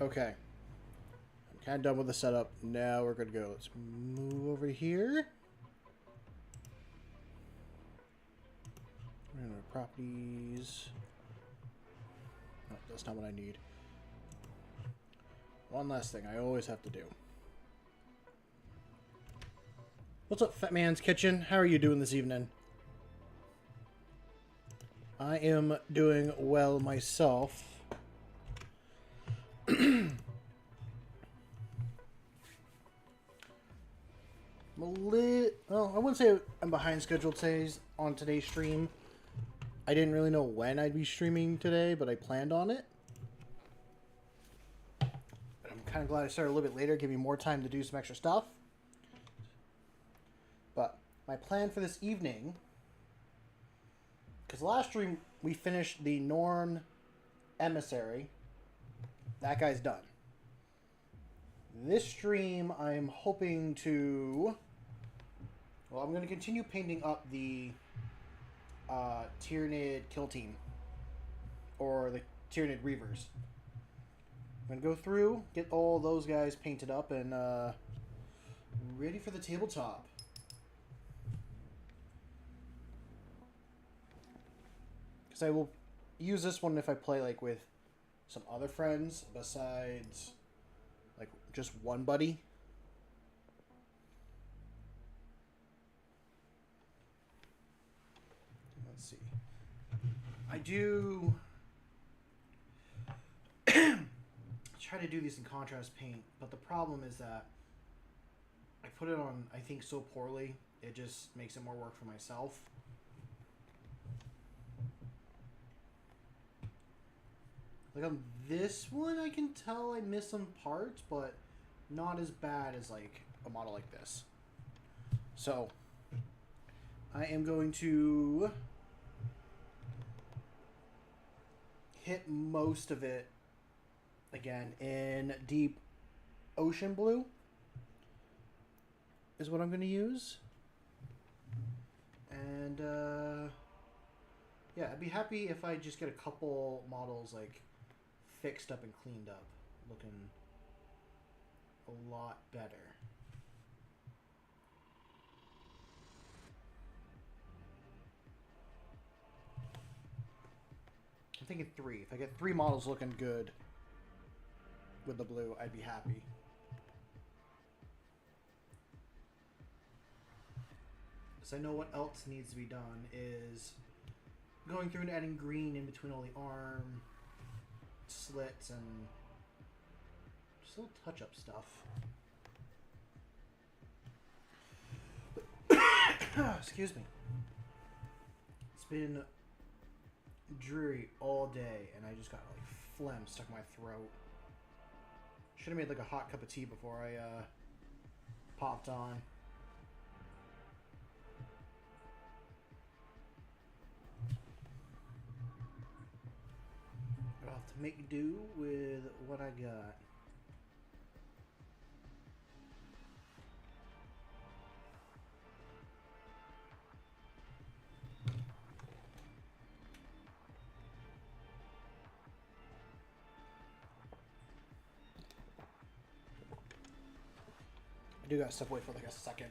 Okay. I'm kind of done with the setup. Now we're good to go. Let's move over here. Properties. No, that's not what I need. One last thing I always have to do. What's up, Fat Man's Kitchen? How are you doing this evening? I am doing well myself. Well, I wouldn't say I'm behind schedule on today's stream. I didn't really know when I'd be streaming today, but I planned on it. But I'm kind of glad I started a little bit later, give me more time to do some extra stuff. But my plan for this evening, because last stream we finished the Norn Emissary. That guy's done. This stream, I'm hoping to... Well, I'm going to continue painting up the Tyranid kill team. Or the Tyranid Reavers. I'm going to go through, get all those guys painted up, and ready for the tabletop. Because I will use this one if I play like with some other friends besides like just one buddy. Let's see. I do try to do these in contrast paint, but the problem is that I put it on, I think, so poorly, it just makes it more work for myself. Like on this one, I can tell I missed some parts, but not as bad as like a model like this. So I am going to hit most of it again in deep ocean blue is what I'm going to use. And yeah, I'd be happy if I just get a couple models like fixed up and cleaned up, looking a lot better. I'm thinking 3. If I get 3 models looking good with the blue, I'd be happy. So I know what else needs to be done is going through and adding green in between all the arm slits and just little touch-up stuff. Excuse me. It's been dreary all day, and I just got like phlegm stuck in my throat. Should have made like a hot cup of tea before I popped on. I'll have to make do with what I got. I do gotta step away for like a second.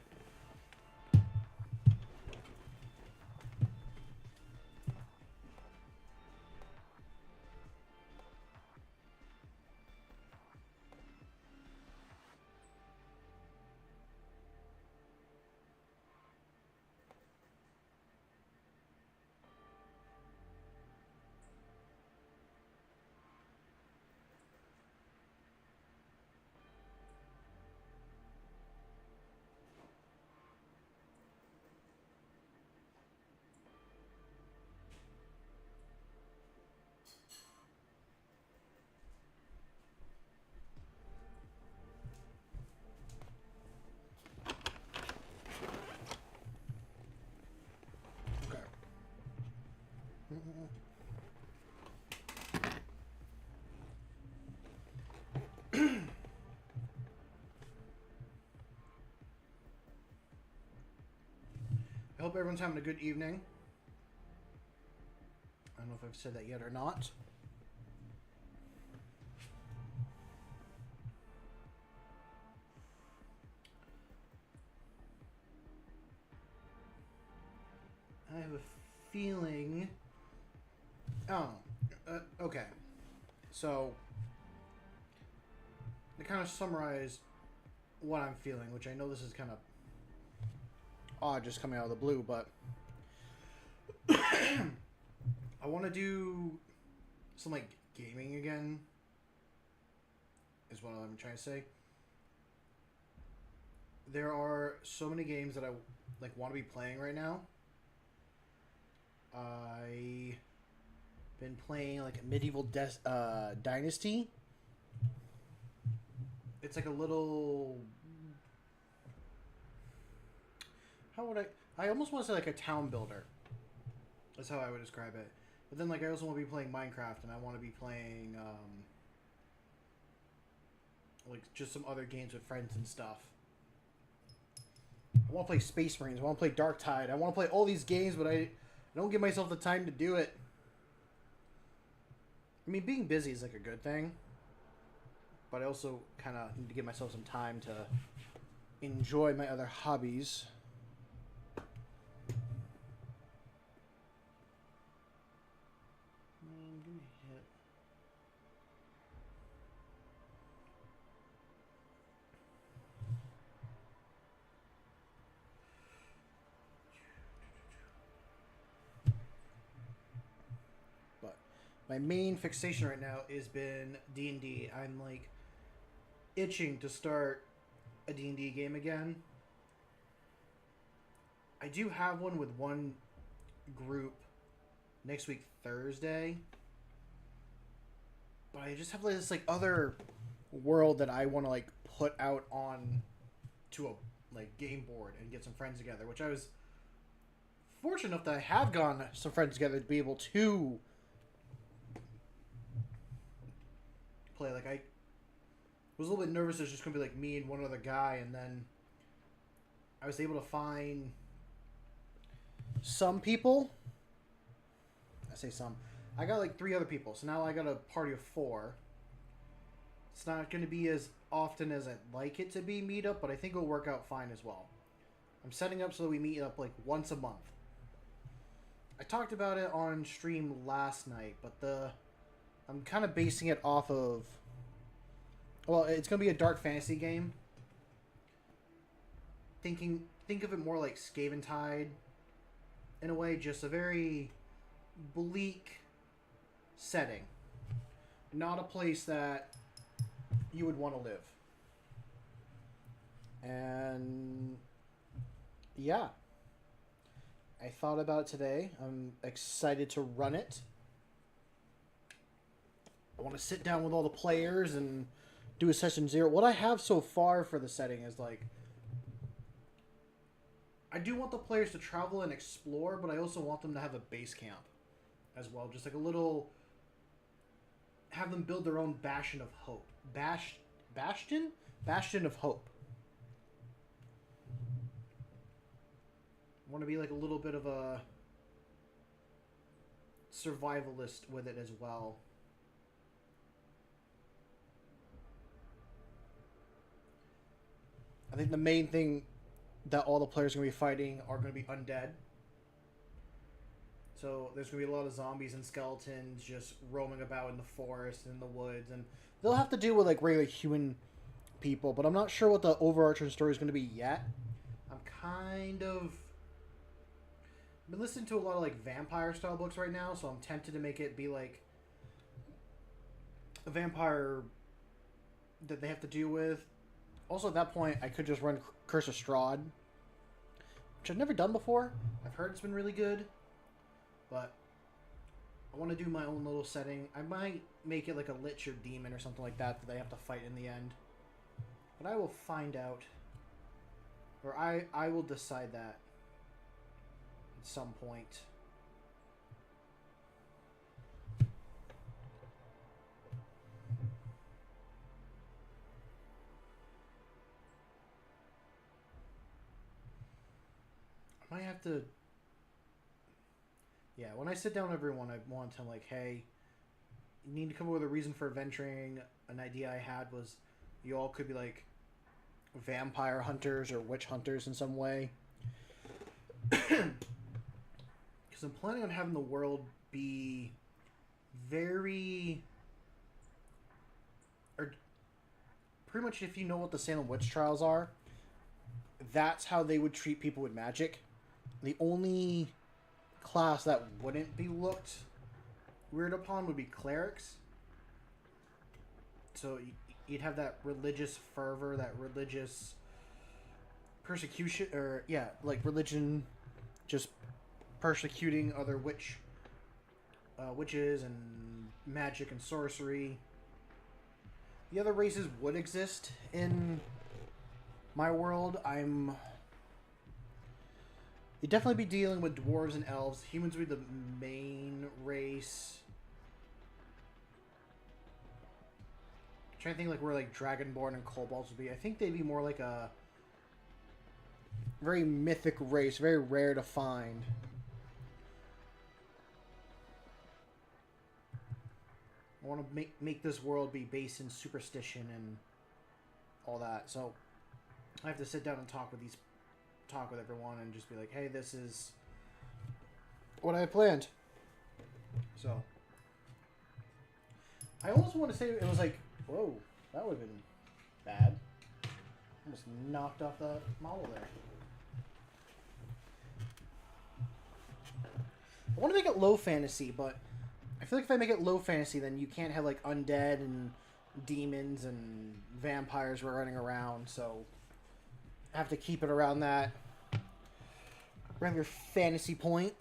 I hope everyone's having a good evening. I don't know if I've said that yet or not. have a feeling. Oh, okay. So, to kind of summarize what I'm feeling, which I know this is kind of odd just coming out of the blue, but I want to do some like gaming again, is what I'm trying to say. There are so many games that I like want to be playing right now. I been playing like Medieval Dynasty. It's like a little. How would I almost want to say like a town builder. That's how I would describe it. But then like I also want to be playing Minecraft, and I want to be playing like just some other games with friends and stuff. I want to play Space Marines. I want to play Dark Tide. I want to play all these games, but I don't give myself the time to do it. I mean, being busy is like a good thing, but I also kind of need to give myself some time to enjoy my other hobbies. Give me a hit. But my main fixation right now has been D&D. I'm like itching to start a D&D game again. I do have one with one group next week Thursday, but I just have like this like other world that I want to like put out on to a like game board and get some friends together, which I was fortunate enough that I have gotten some friends together to be able to play. Like I was a little bit nervous it's just gonna be like me and one other guy, and then I was able to find some people. I say some. I got like 3 other people, so now I got a party of 4. It's not going to be as often as I'd like it to be meetup, but I think it'll work out fine as well. I'm setting up so that we meet up like once a month. I talked about it on stream last night, but I'm kind of basing it off of. Well, it's going to be a dark fantasy game. Think of it more like Skaven Tide. In a way, just a very bleak setting. Not a place that you would want to live. And yeah. I thought about it today. I'm excited to run it. I want to sit down with all the players and do a session 0. What I have so far for the setting is like I do want the players to travel and explore, but I also want them to have a base camp as well. Just like a little. Have them build their own Bastion of Hope. Bastion? Bastion of Hope. I want to be like a little bit of a survivalist with it as well. I think the main thing that all the players are going to be fighting are going to be undead. So there's going to be a lot of zombies and skeletons just roaming about in the forest and in the woods. And they'll have to deal with like regular human people. But I'm not sure what the overarching story is going to be yet. I'm kind of. I've been listening to a lot of like vampire style books right now. So I'm tempted to make it be like a vampire that they have to deal with. Also, at that point, I could just run Curse of Strahd, which I've never done before. I've heard it's been really good, but I want to do my own little setting. I might make it like a Lich or Demon or something like that they have to fight in the end. But I will find out, or I will decide that at some point. I might have to. Yeah, when I sit down with everyone, I want to like, hey, you need to come up with a reason for adventuring. An idea I had was, you all could be like vampire hunters or witch hunters in some way. because I'm planning on having the world be very, or pretty much, if you know what the Salem witch trials are, that's how they would treat people with magic. The only class that wouldn't be looked weird upon would be clerics. So you'd have that religious fervor, that religious persecution, or yeah, like religion just persecuting other witches and magic and sorcery. The other races would exist in my world. You'd definitely be dealing with dwarves and elves. Humans would be the main race. I'm trying to think like where like Dragonborn and Kobolds would be. I think they'd be more like a very mythic race, very rare to find. I want to make this world be based in superstition and all that. So I have to sit down and talk with everyone and just be like, hey, this is what I planned. So I almost want to say it was like, whoa, that would have been bad. Almost knocked off the model there. I want to make it low fantasy, but I feel like if I make it low fantasy, then you can't have like undead and demons and vampires running around. So I have to keep it around that regular fantasy point.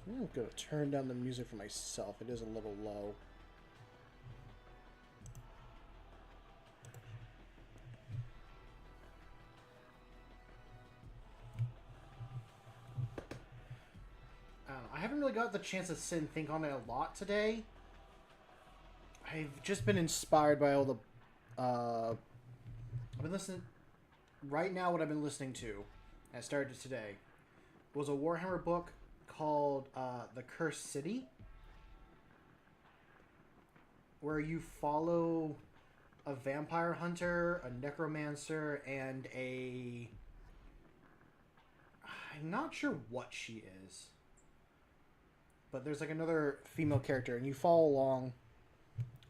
I'm going to turn down the music for myself. It is a little low. I don't know. I haven't really got the chance to sit and think on it a lot today. I've just been inspired by all the... I've been listening... Right now, what I've been listening to, I started today, was a Warhammer book called The Cursed City, where you follow a vampire hunter, a necromancer, and a... I'm not sure what she is. But there's like another female character, and you follow along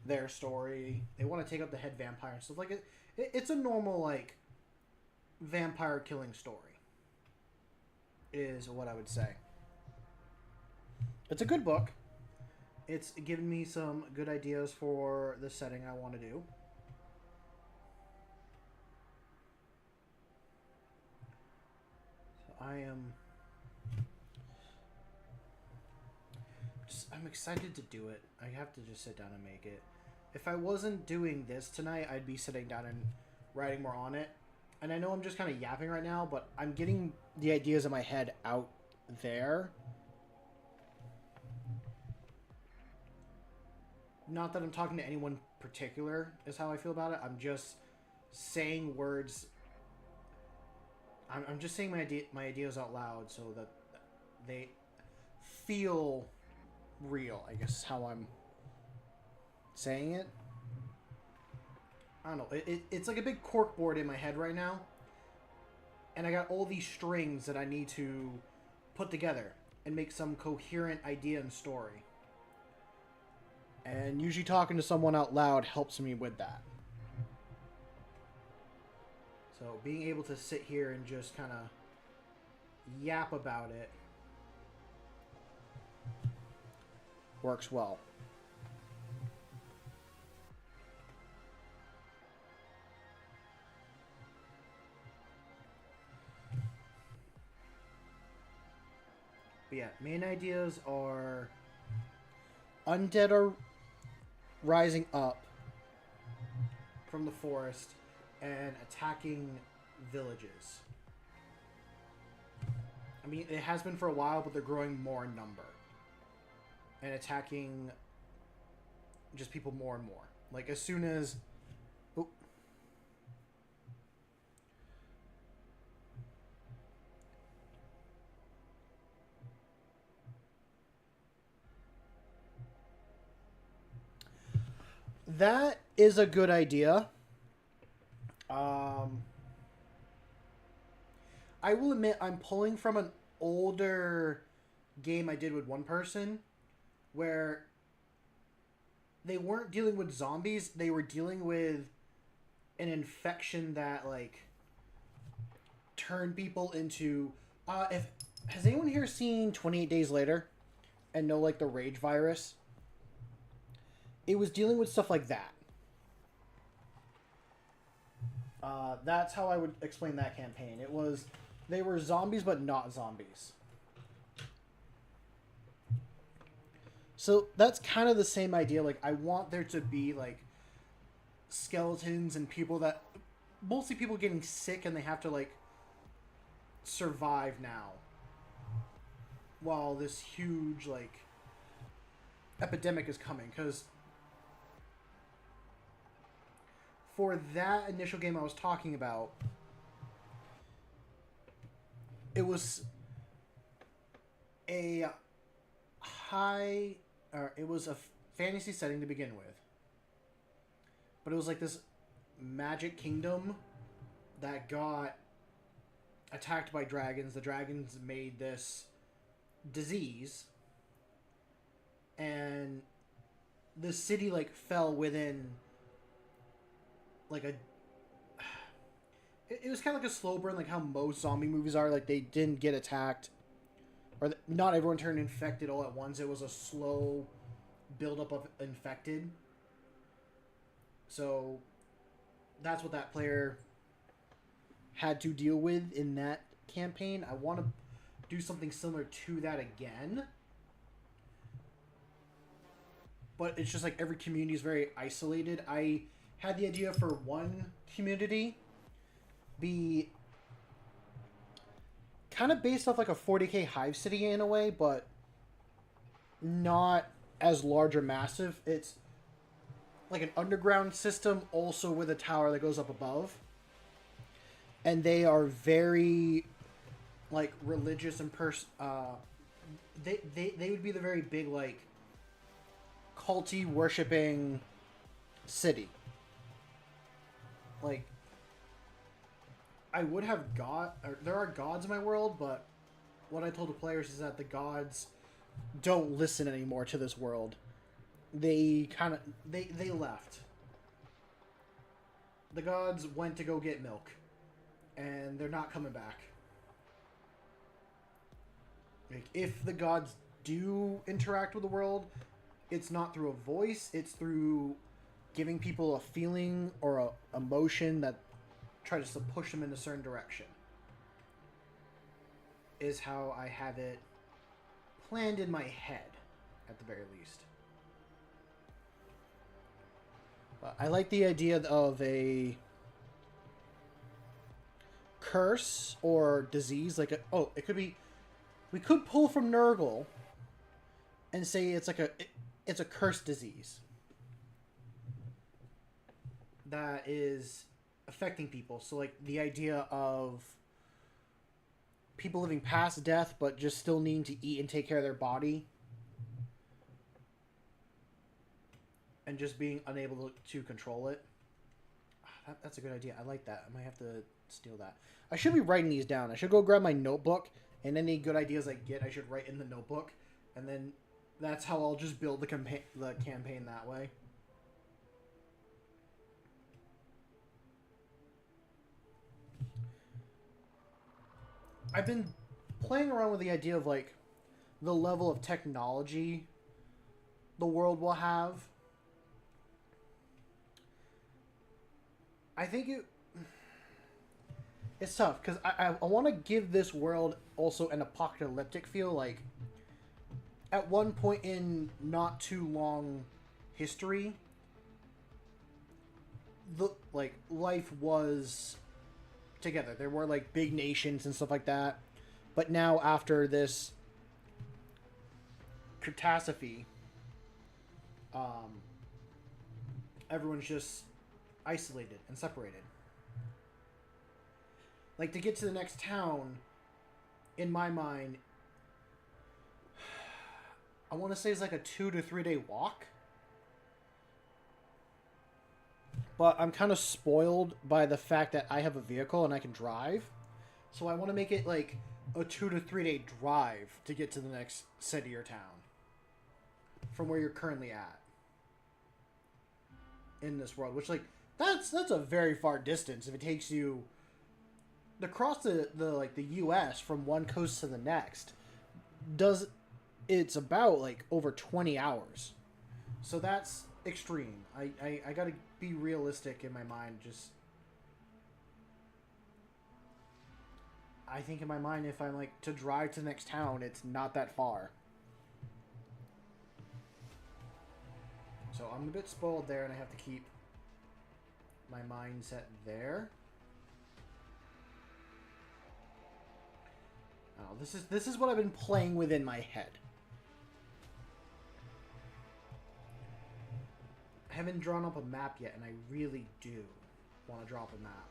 their story. They want to take out the head vampire and stuff like it. It's a normal like vampire killing story, is what I would say. It's a good book. It's given me some good ideas for the setting I want to do. So I'm excited to do it. I have to just sit down and make it. If I wasn't doing this tonight, I'd be sitting down and writing more on it. And I know I'm just kind of yapping right now, but I'm getting the ideas in my head out there. Not that I'm talking to anyone particular is how I feel about it. I'm just saying words. I'm just saying my ideas out loud so that they feel real, I guess is how I'm saying it. I don't know. It's like a big corkboard in my head right now. And I got all these strings that I need to put together and make some coherent idea and story. And usually talking to someone out loud helps me with that. So being able to sit here and just kind of yap about it works well. But yeah, main ideas are undead are rising up from the forest and attacking villages. I mean, it has been for a while, but they're growing more in number. And attacking just people more and more. Like, as soon as... Oh. That is a good idea. Um, I will admit I'm pulling from an older game I did with one person where they weren't dealing with zombies, they were dealing with an infection that like turned people into if has anyone here seen 28 Days Later and know like the rage virus? It was dealing with stuff like that. That's how I would explain that campaign. It was they were zombies but not zombies. So that's kind of the same idea. Like I want there to be like skeletons and people that mostly people getting sick and they have to like survive now while this huge like epidemic is coming because for that initial game I was talking about it was a high it was a fantasy setting to begin with, but it was like this magic kingdom that got attacked by dragons. The dragons made this disease, and the city like fell within like a. It was kind of like a slow burn, like how most zombie movies are. Like they didn't get attacked, or not everyone turned infected all at once. It was a slow buildup of infected. So that's what that player had to deal with in that campaign. I want to do something similar to that again. But it's just like every community is very isolated. I had the idea for one community be kind of based off like a 40k Hive City in a way, but not as large or massive. It's like an underground system also with a tower that goes up above. And they are very like religious and they would be the very big like culty worshipping city. Like I would have there are gods in my world, but what I told the players is that the gods don't listen anymore to this world. They left. The gods went to go get milk, and they're not coming back. Like if the gods do interact with the world, it's not through a voice, it's through giving people a feeling or a emotion that tries to push them in a certain direction. Is how I have it planned in my head, at the very least. I like the idea of a curse or disease, like it could be. We could pull from Nurgle and say it's like it's a cursed disease that is affecting people. So like the idea of people living past death but just still needing to eat and take care of their body and just being unable to control it. That's a good idea. I like that. I might have to steal that. I should be writing these down. I should go grab my notebook, and any good ideas I get, I should write in the notebook, and then that's how I'll just build the campaign that way. I've been playing around with the idea of like the level of technology the world will have. I think it's tough because I want to give this world also an apocalyptic feel. Like at one point in not too long history, life was together. There were like big nations and stuff like that. But now after this catastrophe, everyone's just isolated and separated. Like to get to the next town, in my mind, I want to say it's like a 2 to 3 day walk. but I'm kind of spoiled by the fact that I have a vehicle and I can drive. So I want to make it like a 2 to 3 day drive to get to the next city or town from where you're currently at in this world. Which, like, that's a very far distance if it takes you across the U.S. from one coast to the next. It's about like over 20 hours, so that's extreme. I gotta be realistic in my mind. Just I think in my mind, if I'm like to drive to the next town, it's not that far. So I'm a bit spoiled there, and I have to keep my mindset there. Oh, this is what I've been playing with in my head. I haven't drawn up a map yet, and I really do want to draw up a map.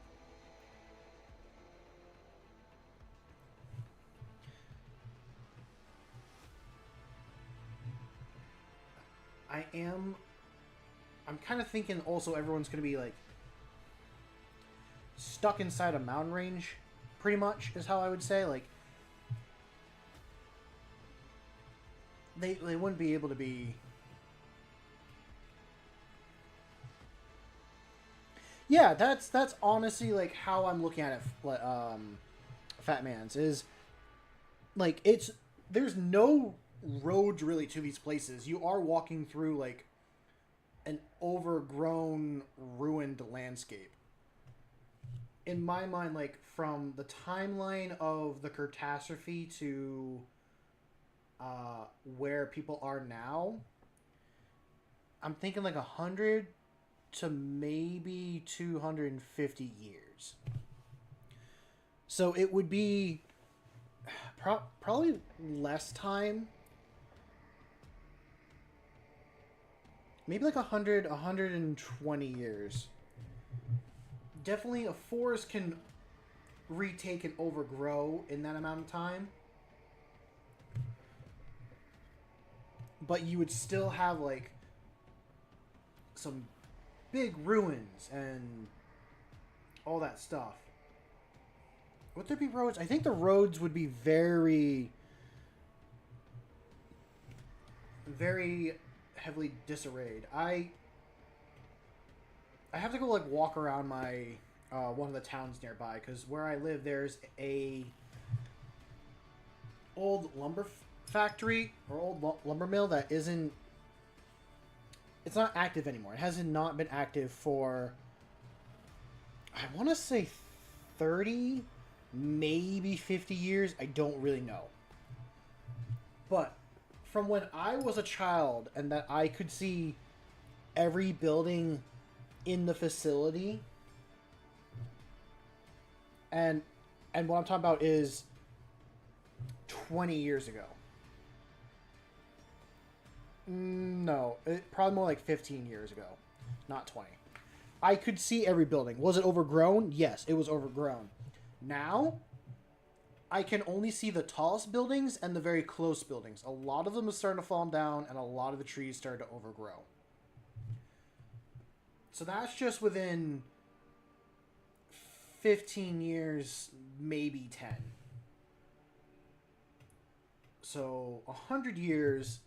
I'm kind of thinking also everyone's going to be like stuck inside a mountain range, pretty much, is how I would say. Like, they wouldn't be able to be... Yeah, that's honestly like how I'm looking at it. Fat Man's is like there's no roads really to these places. You are walking through like an overgrown, ruined landscape. In my mind, like from the timeline of the catastrophe to where people are now, I'm thinking like 100 to maybe 250 years. So it would be probably less time. Maybe like 120 years. Definitely a forest can retake and overgrow in that amount of time. But you would still have like some big ruins and all that stuff. Would there be roads? I think the roads would be very, very heavily disarrayed. I have to go like walk around my one of the towns nearby, because where I live there's a old lumber factory or old lumber mill that isn't... It's not active anymore. It hasn't not been active for, I want to say 30, maybe 50 years. I don't really know. But from when I was a child and that I could see every building in the facility, and what I'm talking about is 20 years ago. No, probably more like 15 years ago, not 20. I could see every building. Was it overgrown? Yes, it was overgrown. Now, I can only see the tallest buildings and the very close buildings. A lot of them are starting to fall down, and a lot of the trees started to overgrow. So that's just within 15 years, maybe 10. So 100 years...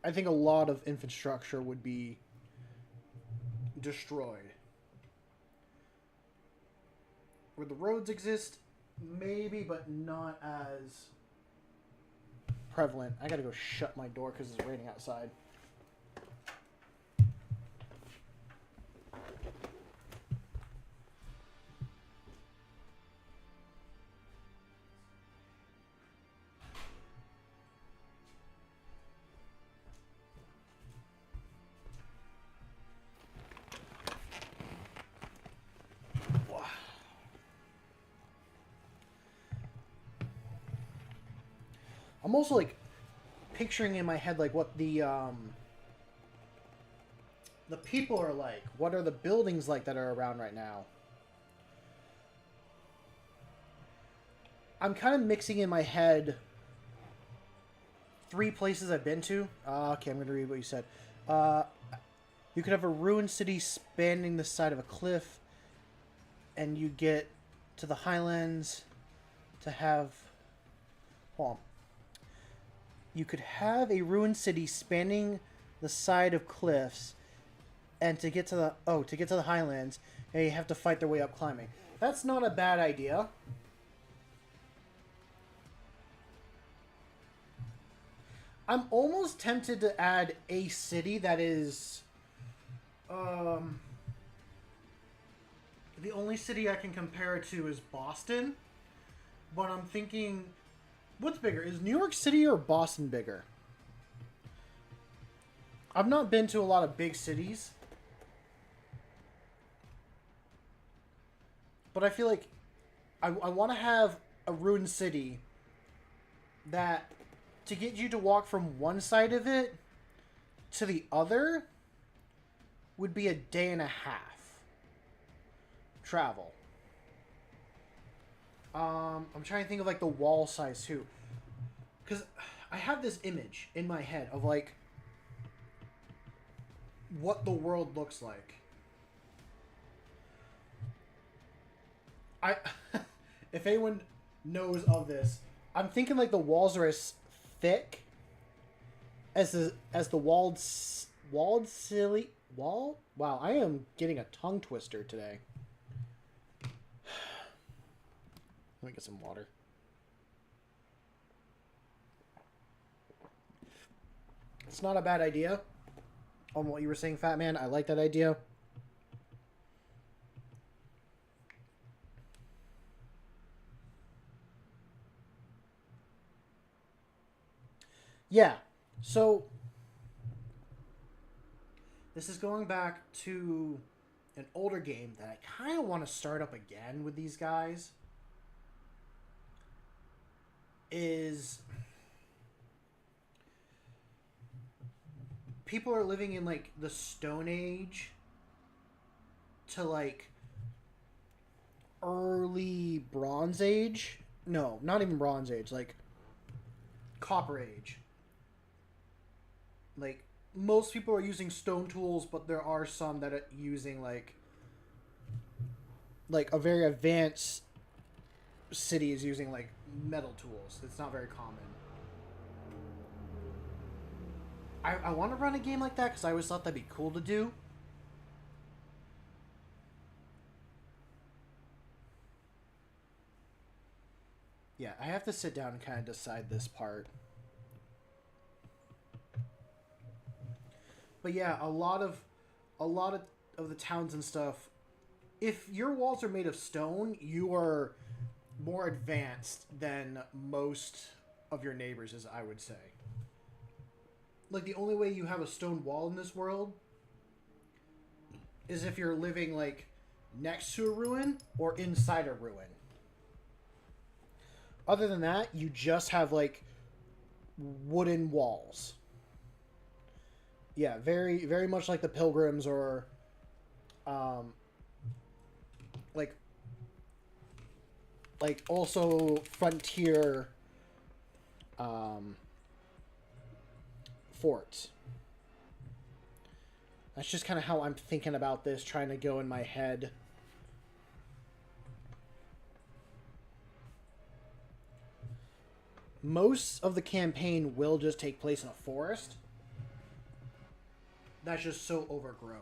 I think a lot of infrastructure would be destroyed. Where the roads exist, maybe, but not as prevalent. I gotta go shut my door because it's raining outside. I'm also like picturing in my head like what the people are like. What are the buildings like that are around right now? I'm kind of mixing in my head 3 places I've been to. Okay, I'm going to read what you said. You could have a ruined city spanning the side of a cliff, and you get to the highlands to have. Hold on. You could have a ruined city spanning the side of cliffs, and to get to the highlands, and you have to fight their way up climbing. That's not a bad idea. I'm almost tempted to add a city that is the only city I can compare it to is Boston. But I'm thinking, what's bigger? Is New York City or Boston bigger? I've not been to a lot of big cities. But I feel like I want to have a ruined city that, to get you to walk from one side of it to the other, would be a day and a half travel. I'm trying to think of like the wall size too, because I have this image in my head of like what the world looks like. If anyone knows of this, I'm thinking like the walls are as thick as the walled silly wall. Wow, I am getting a tongue twister today. Let me get some water. It's not a bad idea. On what you were saying, Fat Man, I like that idea. Yeah, so this is going back to an older game that I kind of want to start up again with these guys. Is people are living in like the Stone Age to like early Bronze Age. No, not even Bronze Age, like Copper Age. Like, most people are using stone tools, but there are some that are using like a very advanced city is using like metal tools. It's not very common. I want to run a game like that because I always thought that'd be cool to do. Yeah, I have to sit down and kind of decide this part. But yeah, a lot of the towns and stuff, if your walls are made of stone, you are more advanced than most of your neighbors, as I would say. Like, the only way you have a stone wall in this world is if you're living, like, next to a ruin or inside a ruin. Other than that, you just have, like, wooden walls. Yeah, very, very much like the Pilgrims or, like also frontier, forts. That's just kind of how I'm thinking about this, trying to go in my head. Most of the campaign will just take place in a forest. That's just so overgrown.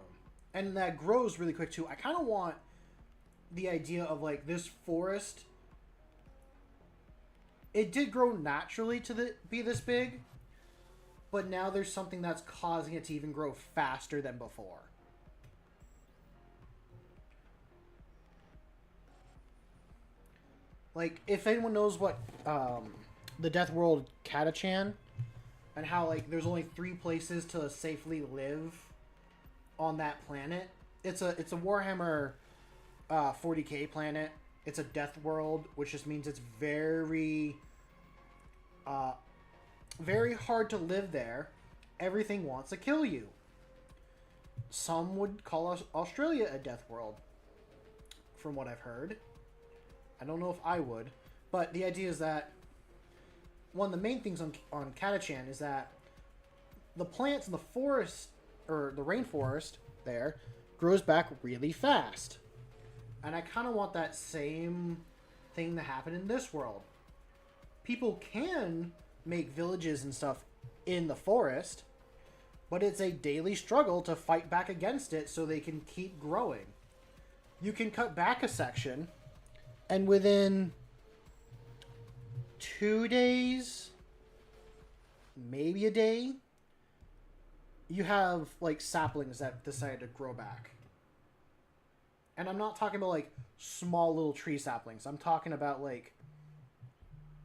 And that grows really quick too. I kind of want the idea of like this forest. It did grow naturally to be this big, but now there's something that's causing it to even grow faster than before. Like, if anyone knows what the Death World Catachan, and how like there's only 3 places to safely live on that planet. It's a Warhammer 40k planet. It's a death world, which just means it's very very hard to live there. Everything wants to kill you. Some would call Australia a death world, from what I've heard. I don't know if I would, but the idea is that one of the main things on Catachan is that the plants in the forest, or the rainforest, there grows back really fast. And I kind of want that same thing to happen in this world. People can make villages and stuff in the forest, but it's a daily struggle to fight back against it so they can keep growing. You can cut back a section, and within 2 days, maybe a day, you have like saplings that decide to grow back. And I'm not talking about like small little tree saplings. I'm talking about like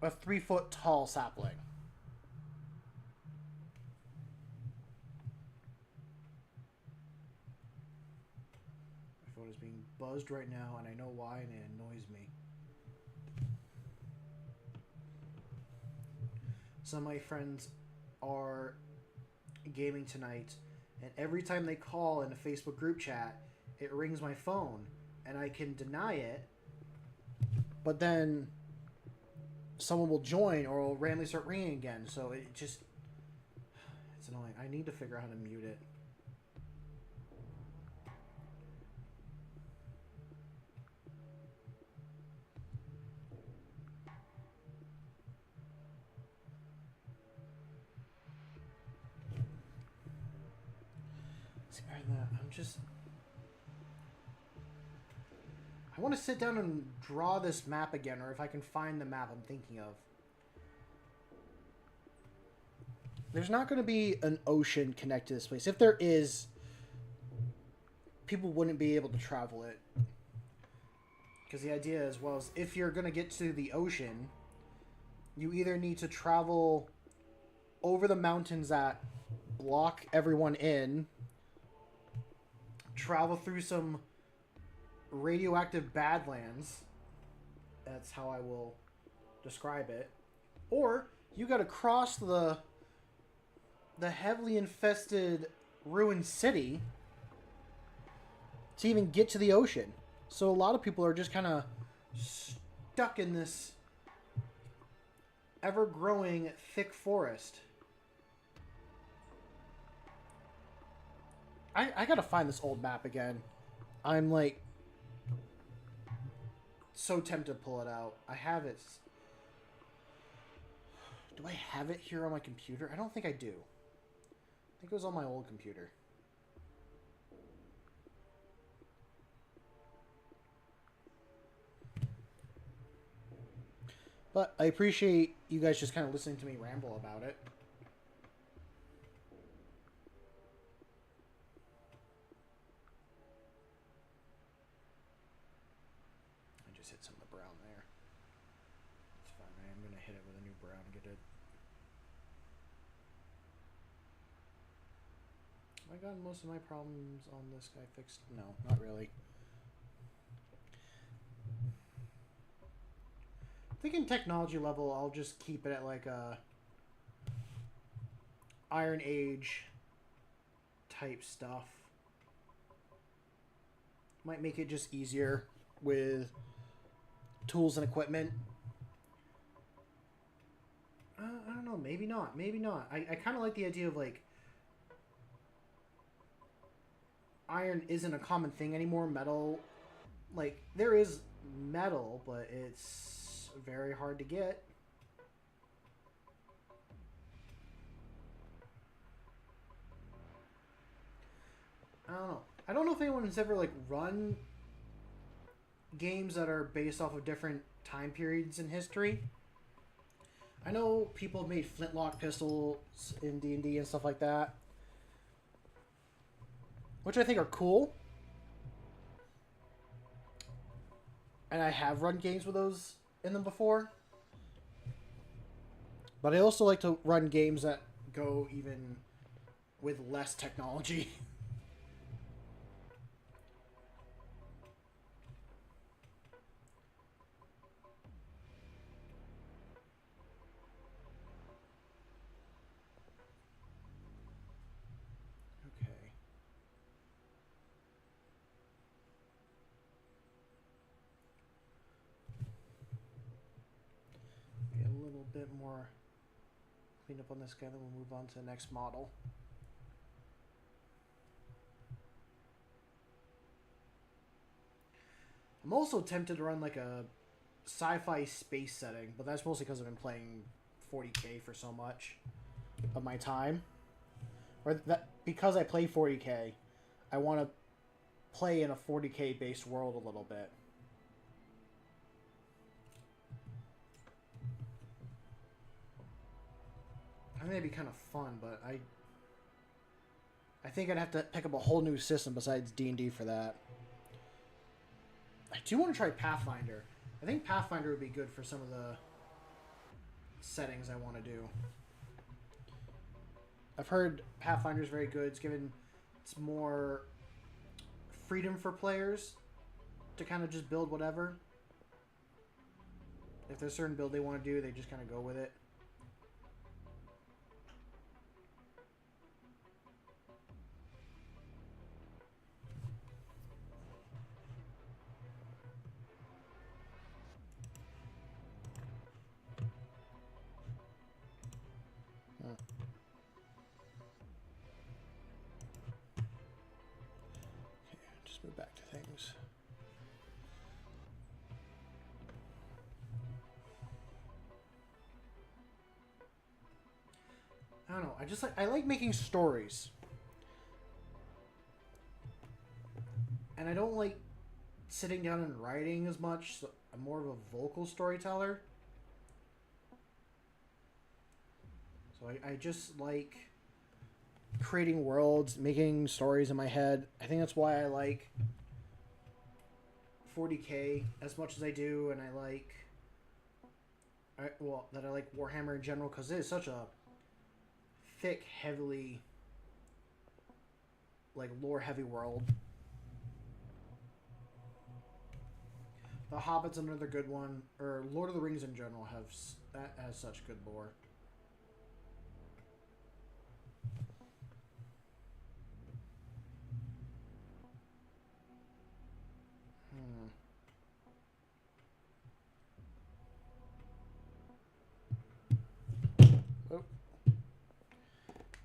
a 3-foot tall sapling. My phone is being buzzed right now, and I know why, and it annoys me. Some of my friends are gaming tonight, and every time they call in a Facebook group chat, it rings my phone, and I can deny it, but then someone will join or will randomly start ringing again, so it's annoying. I need to figure out how to mute it. See, I want to sit down and draw this map again, or if I can find the map I'm thinking of. There's not going to be an ocean connected to this place. If there is, people wouldn't be able to travel it. Because the idea as well is if you're going to get to the ocean, you either need to travel over the mountains that block everyone in, travel through some radioactive badlands, that's how I will describe it, or you got to cross the heavily infested ruined city to even get to the ocean. So a lot of people are just kind of stuck in this ever-growing thick forest. I gotta find this old map again. I'm like so tempted to pull it out. I have it. Do I have it here on my computer? I don't think I do. I think it was on my old computer. But I appreciate you guys just kind of listening to me ramble about it. I just hit some of the brown there. It's fine. I am going to hit it with a new brown and get it. Have I gotten most of my problems on this guy fixed? No, not really. I think in technology level, I'll just keep it at like a Iron Age type stuff. Might make it just easier with tools and equipment. I don't know. Maybe not. Maybe not. I kind of like the idea of like iron isn't a common thing anymore. Metal, like there is metal, but it's very hard to get. I don't know. I don't know if anyone has ever like run games that are based off of different time periods in history. I know people have made flintlock pistols in D&D and stuff like that, which I think are cool. And I have run games with those in them before. But I also like to run games that go even with less technology. Okay. Get a little bit more clean up on this guy, then we'll move on to the next model. I'm also tempted to run like a sci-fi space setting, but that's mostly because I've been playing 40k for so much of my time. Or that because I play 40k, I want to play in a 40k based world a little bit. I think that'd be kind of fun, but I think I'd have to pick up a whole new system besides D&D for that. I do want to try Pathfinder. I think Pathfinder would be good for some of the settings I want to do. I've heard Pathfinder's very good. It's more freedom for players to kind of just build whatever. If there's a certain build they want to do, they just kind of go with it. Just move back to things. I don't know. I like making stories. And I don't like sitting down and writing as much. So I'm more of a vocal storyteller. So I just like creating worlds, making stories in my head. I think that's why I like 40k as much as I do, and I like Warhammer in general, because it is such a thick, heavily like lore heavy world. The Hobbit's another good one, or Lord of the Rings in general has such good lore. Oh.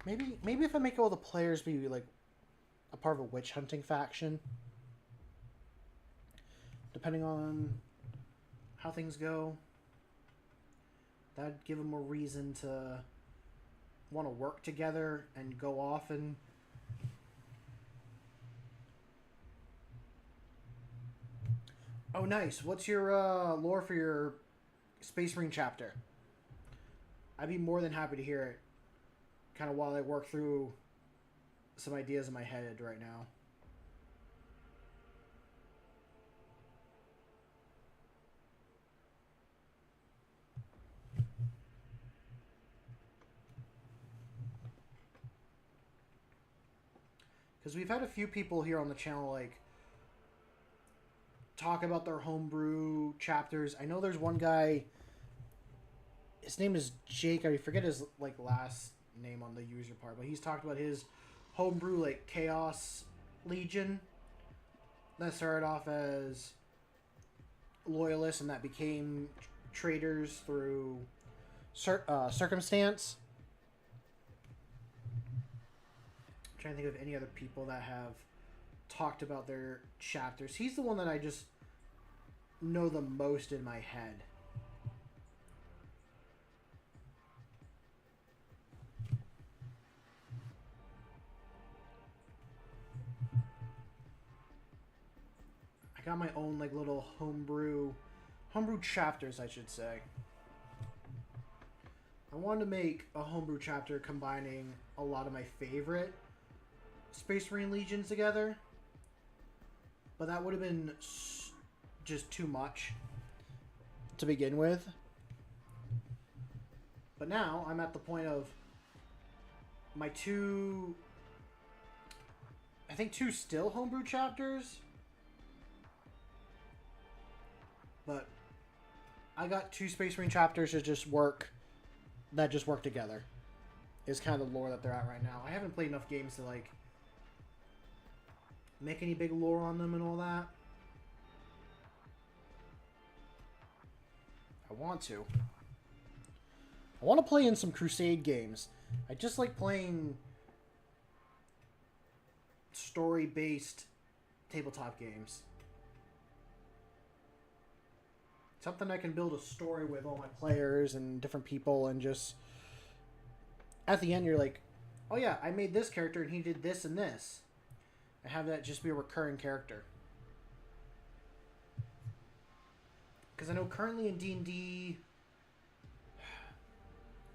Maybe if I make all the players be like a part of a witch hunting faction, depending on how things go, that'd give them a reason to want to work together and go off and oh, nice. What's your lore for your Space Marine chapter? I'd be more than happy to hear it, kind of while I work through some ideas in my head right now. Because we've had a few people here on the channel, like, talk about their homebrew chapters. I know there's one guy, his name is Jake. I forget his like last name on the user part, but he's talked about his homebrew like Chaos Legion that started off as loyalists and that became traitors through circumstance. I'm trying to think of any other people that have talked about their chapters. He's the one that I just know the most in my head. I got my own like little homebrew chapters, I should say. I wanted to make a homebrew chapter combining a lot of my favorite Space Marine Legions together, but that would have been just too much to begin with. But now I'm at the point of my two still homebrew chapters, but I got two Space Marine chapters that just work together. Is kind of the lore that they're at right now. I haven't played enough games to like make any big lore on them and all that. I want to play in some Crusade games. I just like playing story-based tabletop games. Something I can build a story with all my players and different people, and just at the end you're like, oh yeah, I made this character and he did this and this, and have that just be a recurring character. Because I know currently in D&D,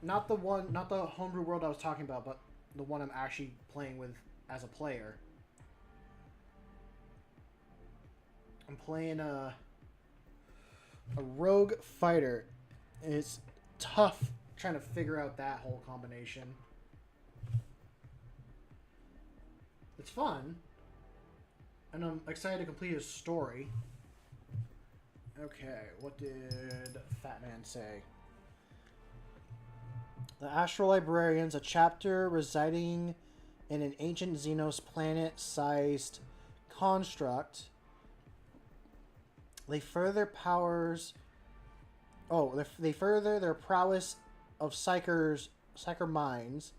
not the homebrew world I was talking about, but the one I'm actually playing with as a player. I'm playing a rogue fighter, and it's tough trying to figure out that whole combination. It's fun, and I'm excited to complete his story. Okay, what did Fat Man say? The Astral Librarians, a chapter residing in an ancient Xenos planet-sized construct. They further their prowess of psyker minds,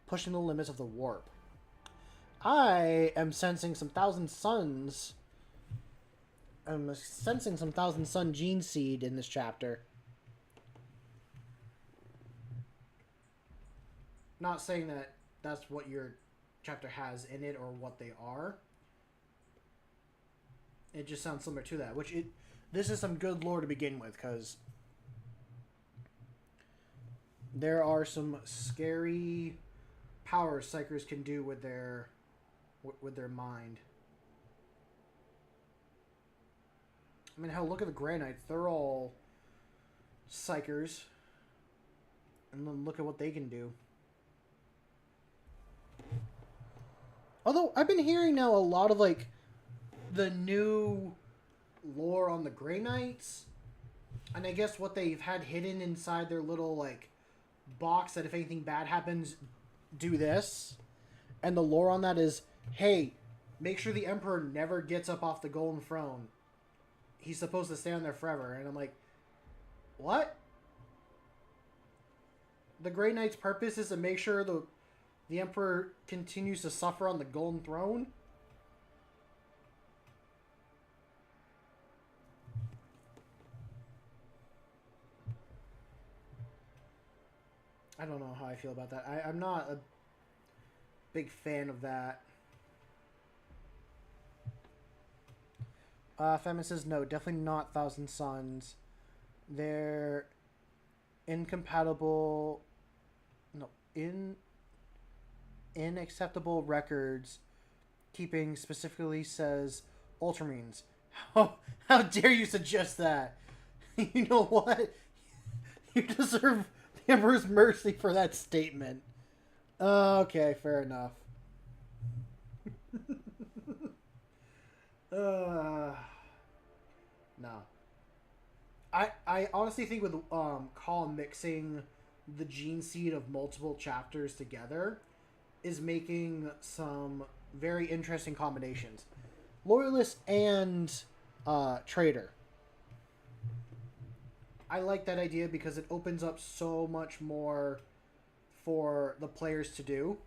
pushing the limits of the warp. I am sensing some Thousand Suns. I'm sensing some Thousand Sun gene seed in this chapter. Not saying that that's what your chapter has in it or what they are. It just sounds similar to that, this is some good lore to begin with, because there are some scary powers psychers can do with their mind. I mean, hell, look at the Grey Knights. They're all psychers. And then look at what they can do. Although, I've been hearing now a lot of, like, the new lore on the Grey Knights. And I guess what they've had hidden inside their little, like, box that if anything bad happens, do this. And the lore on that is, hey, make sure the Emperor never gets up off the Golden Throne. He's supposed to stay on there forever. And I'm like, what? The Grey Knight's purpose is to make sure the Emperor continues to suffer on the Golden Throne? I don't know how I feel about that. I'm not a big fan of that. Femin says no, definitely not Thousand Suns. They're incompatible. No, inacceptable records keeping specifically says Ultramarines. How dare you suggest that? You know what? You deserve the Emperor's mercy for that statement. Okay, fair enough. No. I honestly think with Colin mixing the gene seed of multiple chapters together is making some very interesting combinations. Loyalist and Traitor. I like that idea because it opens up so much more for the players to do.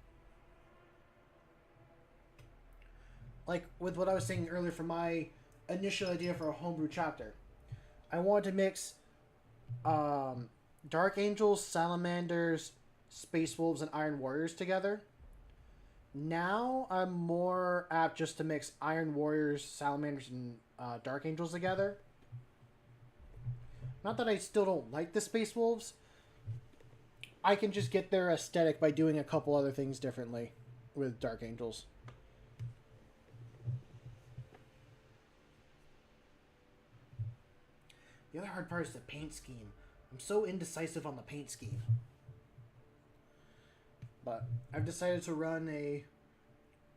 Like with what I was saying earlier for my initial idea for a homebrew chapter. I wanted to mix Dark Angels, Salamanders, Space Wolves, and Iron Warriors together. Now I'm more apt just to mix Iron Warriors, Salamanders, and Dark Angels together. Not that I still don't like the Space Wolves. I can just get their aesthetic by doing a couple other things differently with Dark Angels. The other hard part is the paint scheme. I'm so indecisive on the paint scheme. But I've decided to run a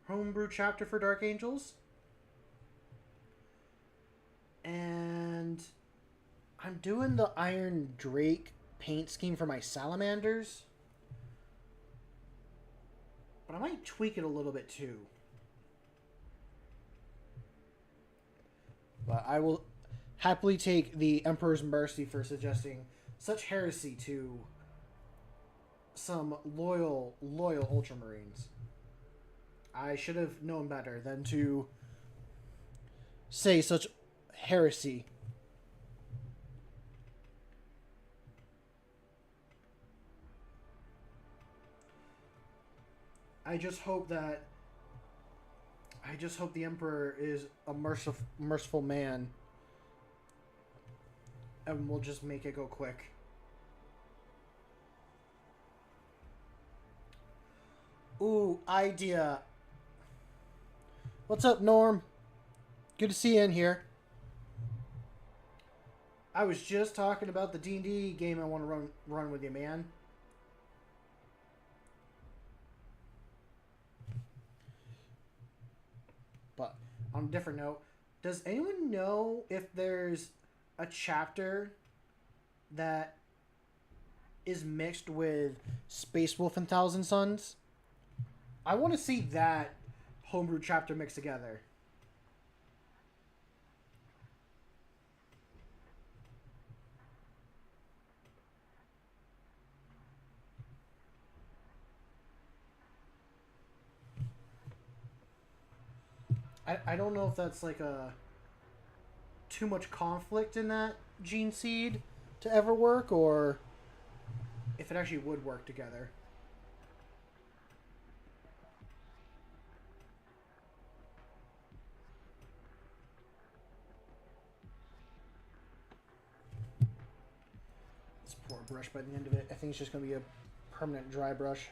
homebrew chapter for Dark Angels. And I'm doing the Iron Drake paint scheme for my Salamanders. But I might tweak it a little bit too. But I will happily take the Emperor's mercy for suggesting such heresy to some loyal Ultramarines. I should have known better than to say such heresy. I just hope that I just hope the Emperor is a merciful man, and we'll just make it go quick. Ooh, idea. What's up, Norm? Good to see you in here. I was just talking about the D&D game I want to run with you, man. But on a different note, does anyone know if there's a chapter that is mixed with Space Wolf and Thousand Suns? I want to see that homebrew chapter mixed together. I don't know if that's like a too much conflict in that gene seed to ever work, or if it actually would work together. This poor brush by the end of it. I think it's just going to be a permanent dry brush.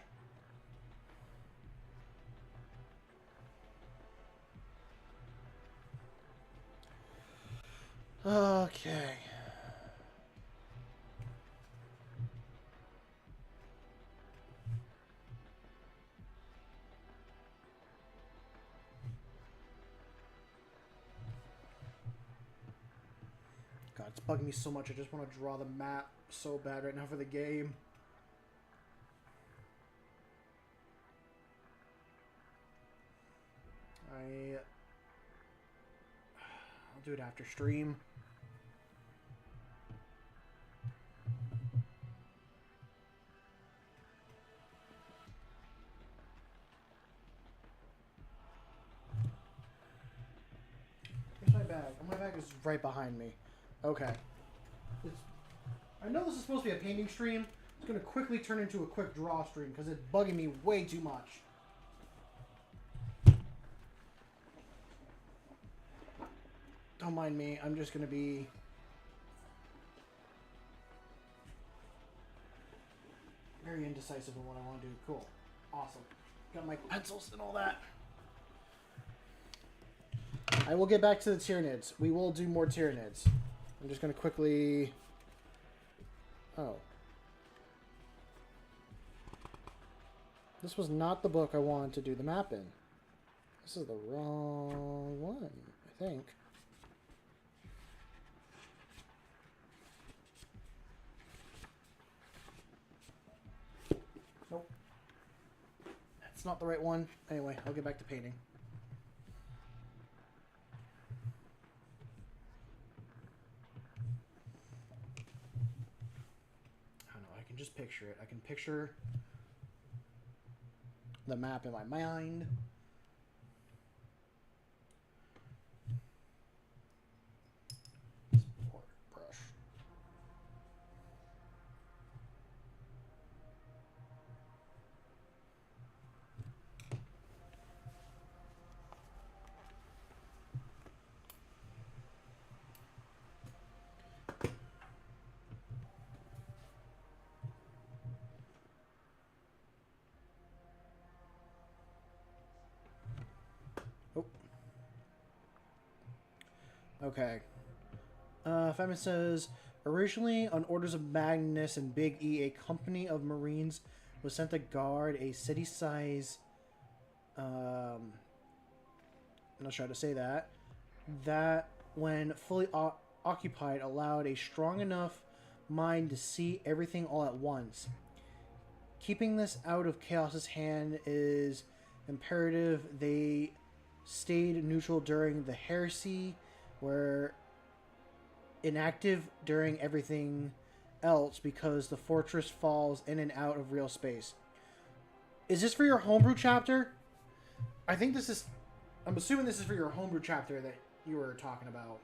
Okay. God, it's bugging me so much. I just want to draw the map so bad right now for the game. I'll do it after stream. Where's my bag? Oh, my bag is right behind me. Okay. I know this is supposed to be a painting stream. It's going to quickly turn into a quick draw stream because it's bugging me way too much. Don't mind me. I'm just going to be... very indecisive in what I want to do. Cool. Awesome. Got my pencils and all that. I will get back to the Tyranids. We will do more Tyranids. I'm just going to quickly... Oh. This was not the book I wanted to do the map in. This is the wrong one, I think. Nope. That's not the right one. Anyway, I'll get back to painting. Just picture it. I can picture the map in my mind. This poor brush. Okay. Femin says, originally on orders of Magnus and Big E, a company of Marines was sent to guard a city-size, I'm not sure how to say that, that when fully occupied allowed a strong enough mind to see everything all at once. Keeping this out of Chaos's hand is imperative. They stayed neutral during the heresy, were inactive during everything else because the fortress falls in and out of real space. Is this for your homebrew chapter? I think this is... I'm assuming this is for your homebrew chapter that you were talking about.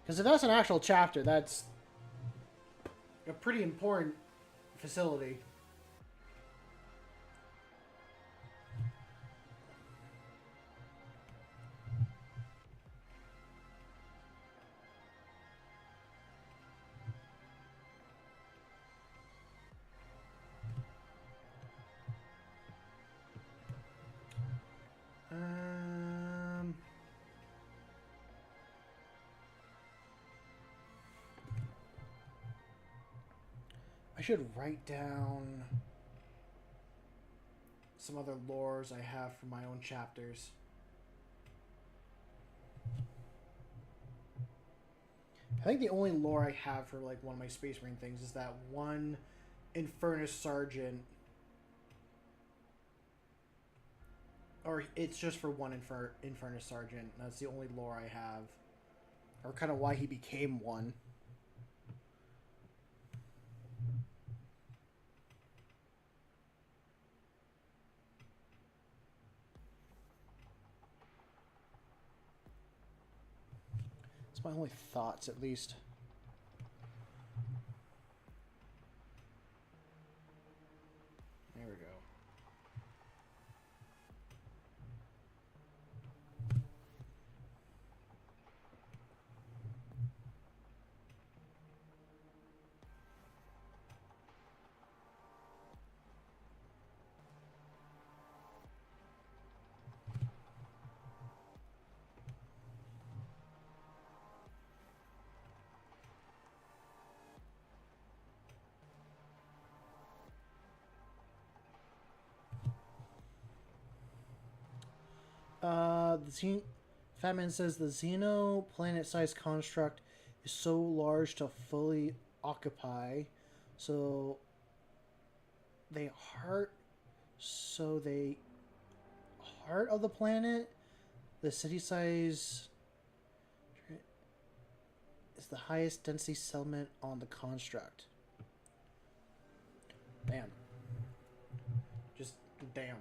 Because if that's an actual chapter, that's a pretty important facility. I should write down some other lores I have for my own chapters. I think the only lore I have for like one of my Space Marine things is that one Infernus Sergeant, or it's just for one Infernus Sergeant. That's the only lore I have, or kind of why he became one. It's my only thoughts, at least. There we go. Fatman says the Xeno planet-sized construct is so large to fully occupy, so the heart of the planet, the city size is the highest density settlement on the construct. Damn. Just damn.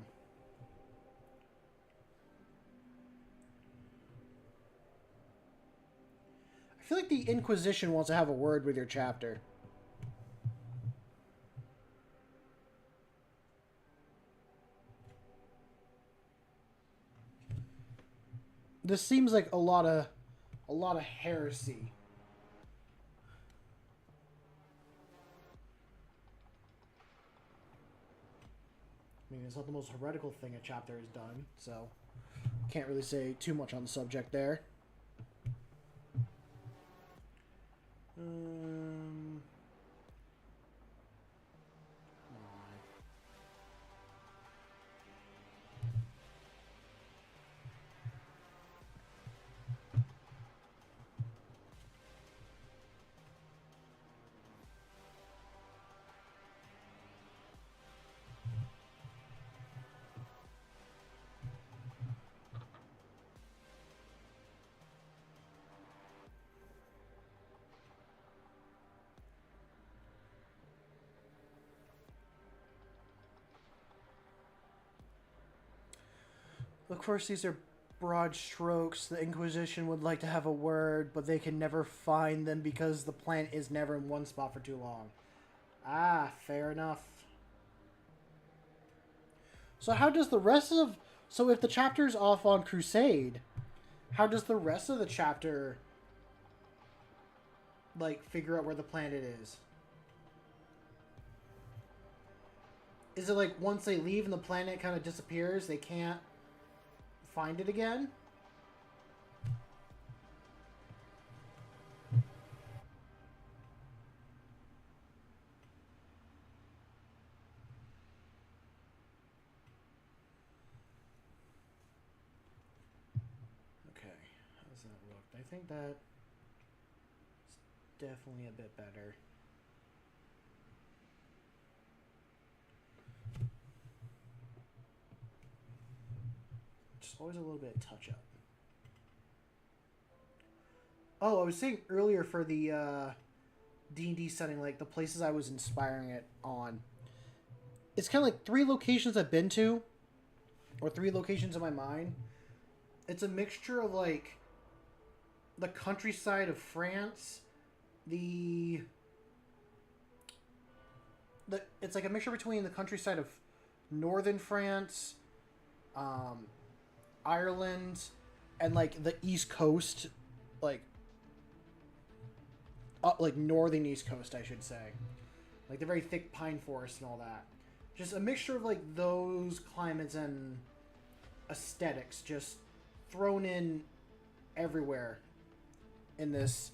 I feel like the Inquisition wants to have a word with your chapter. This seems like a lot of heresy. I mean, it's not the most heretical thing a chapter has done, so can't really say too much on the subject there. Of course, these are broad strokes. The Inquisition would like to have a word, but they can never find them because the planet is never in one spot for too long. Ah, fair enough. So how does the rest of... So if the chapter's off on Crusade, how does the rest of the chapter, like, figure out where the planet is? Is it like once they leave and the planet kind of disappears, they can't find it again? Okay, how does that look? I think that's definitely a bit better. Just always a little bit of touch up. Oh, I was saying earlier for the D&D setting, like the places I was inspiring it on. It's kind of like 3 locations I've been to, or 3 locations in my mind. It's a mixture of like the countryside of France, it's like a mixture between the countryside of northern France, Ireland, and like the East Coast, like northern East Coast, I should say, like the very thick pine forest and all that. Just a mixture of like those climates and aesthetics, just thrown in everywhere in this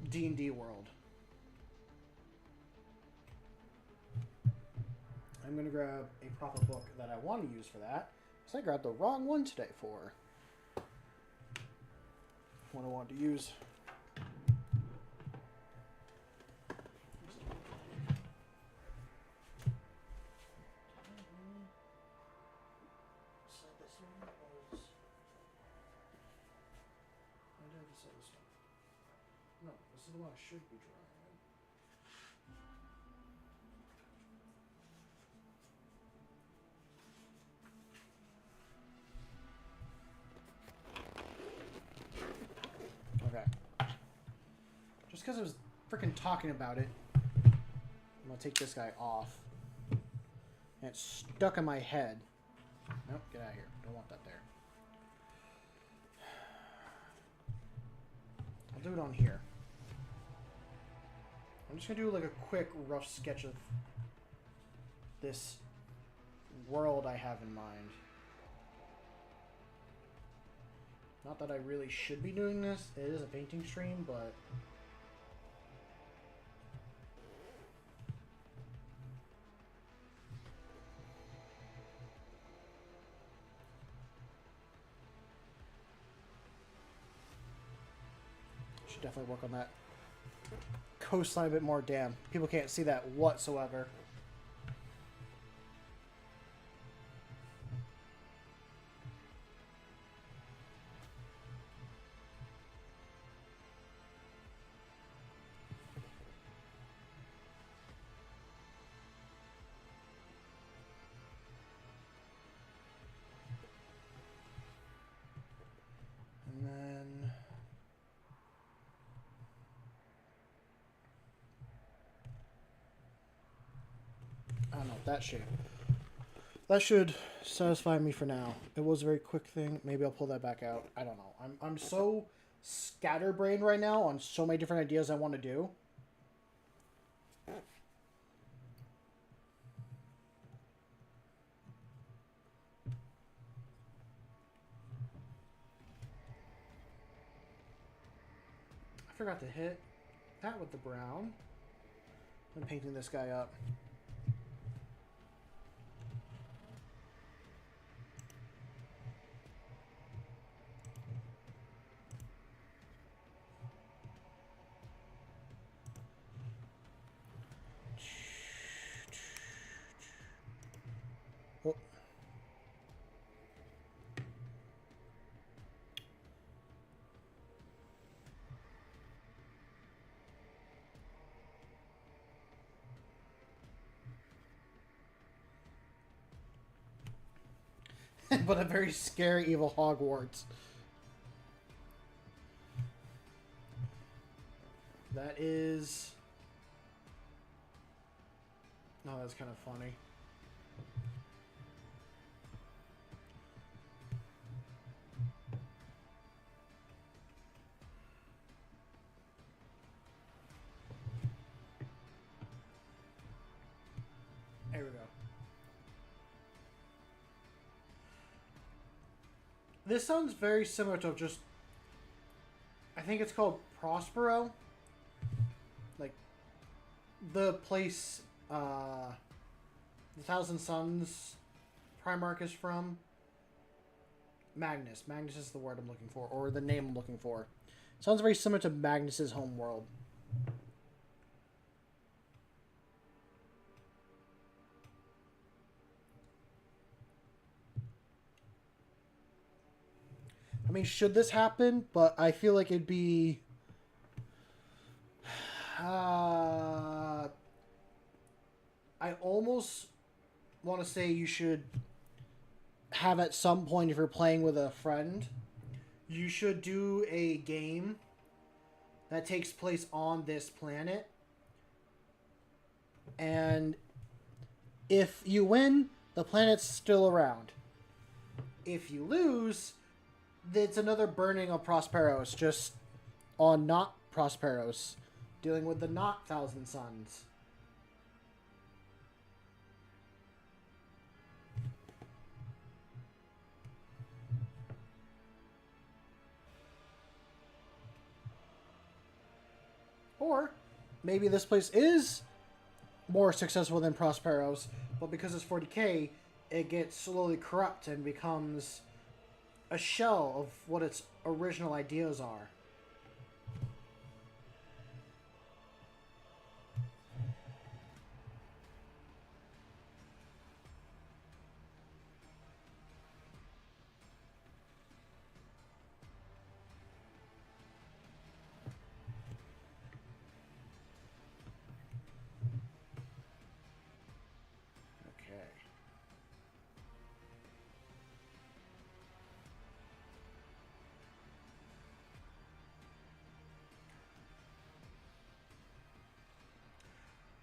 D&D world. I'm going to grab a proper book that I want to use for that. Because I grabbed the wrong one today for what I want to use. No, this is the one I should be drawing in. Okay. Just because I was freaking talking about it, I'm going to take this guy off. And it's stuck in my head. Nope, get out of here. Don't want that there. I'll do it on here. I'm just going to do like a quick rough sketch of this world I have in mind. Not that I really should be doing this. It is a painting stream, but... should definitely work on that coastline a bit more. Damn, people can't see that whatsoever. And then I don't know, that shape. That should satisfy me for now. It was a very quick thing. Maybe I'll pull that back out. I don't know. I'm so scatterbrained right now on so many different ideas I want to do. I forgot to hit that with the brown. I'm painting this guy up. Oh. But a very scary evil Hogwarts. That is... oh, that's kind of funny. There we go. This sounds very similar to just... I think it's called Prospero. Like, the place, the Thousand Suns Primarch is from. Magnus. Magnus is the word I'm looking for, or the name I'm looking for. Sounds very similar to Magnus's home world. I mean, should this happen? But I feel like it'd be... I almost want to say you should have at some point, if you're playing with a friend, you should do a game that takes place on this planet. And if you win, the planet's still around. If you lose, it's another burning of Prosperos, just on not Prosperos, dealing with the not Thousand Suns. Or maybe this place is more successful than Prosperos, but because it's 40k, it gets slowly corrupt and becomes a shell of what its original ideas are. Okay.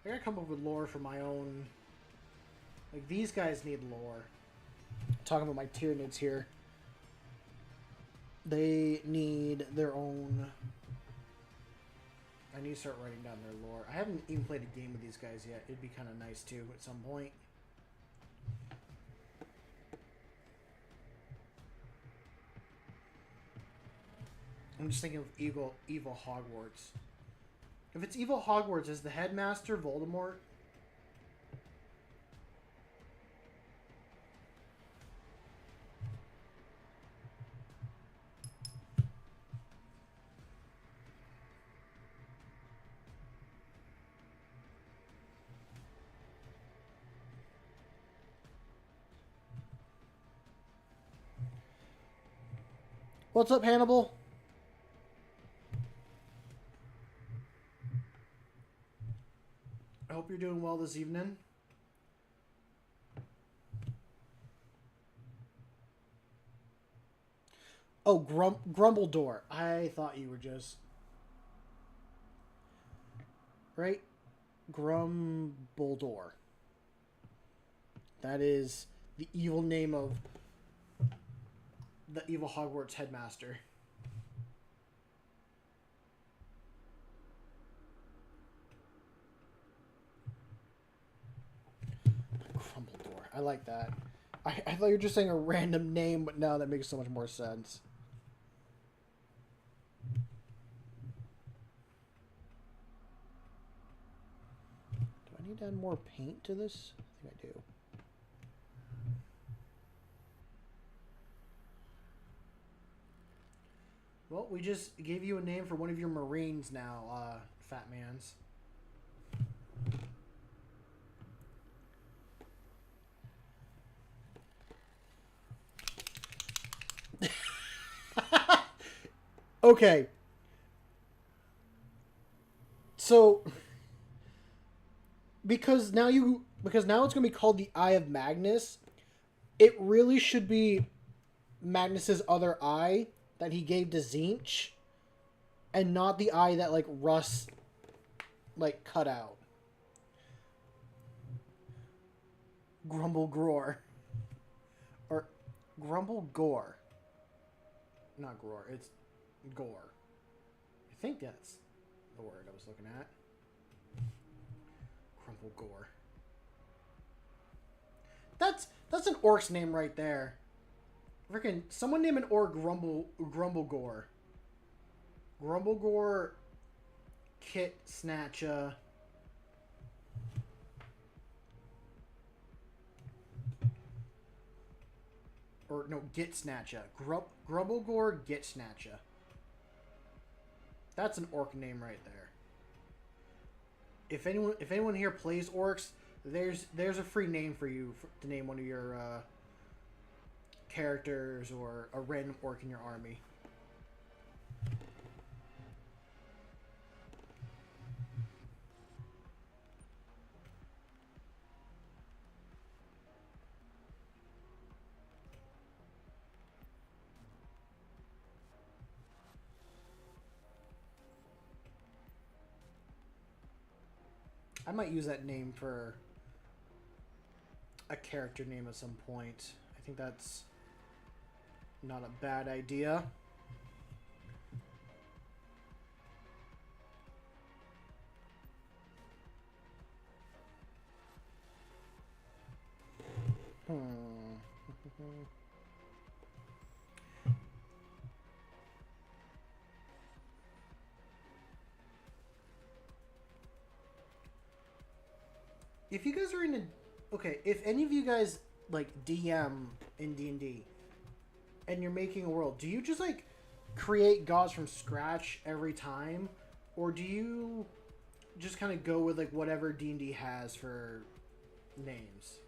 I gotta come up with lore for my own. Like, these guys need lore. I'm talking about my Tyranids here. They need their own. I need to start writing down their lore. I haven't even played a game with these guys yet. It'd be kind of nice too at some point. I'm just thinking of evil Hogwarts. If it's evil Hogwarts, is the headmaster Voldemort? What's up, Hannibal? I hope you're doing well this evening. Oh, Grumbledore. I thought you were just... Right? Grumbledore. That is the evil name of the evil Hogwarts headmaster. Grumbledore. I like that. I thought you were just saying a random name, but now that makes so much more sense. Do I need to add more paint to this? I think I do. Well, we just gave you a name for one of your Marines now, Fat Mans. Okay. So because now it's going to be called the Eye of Magnus, it really should be Magnus's other eye that he gave to Tzeentch, and not the eye that like Russ like cut out. Grumble Gror. Or Grumble Gore. Not Gror, it's Gore. I think that's the word I was looking at. Grumble Gore. That's an orc's name right there. Freaking someone name an orc Grumble Gore. Grumble Gore, Kit Snatcha. Or no, Git Snatcha. Grumble Gore, Git Snatcha. That's an orc name right there. If anyone here plays orcs, there's a free name for you to name one of your characters or a random orc in your army. I might use that name for a character name at some point. I think that's not a bad idea. if you guys are in a... Okay, if any of you guys, like, DM in D&D, and you're making a world, do you just, like, create gods from scratch every time? Or do you just kind of go with, like, whatever D&D has for names?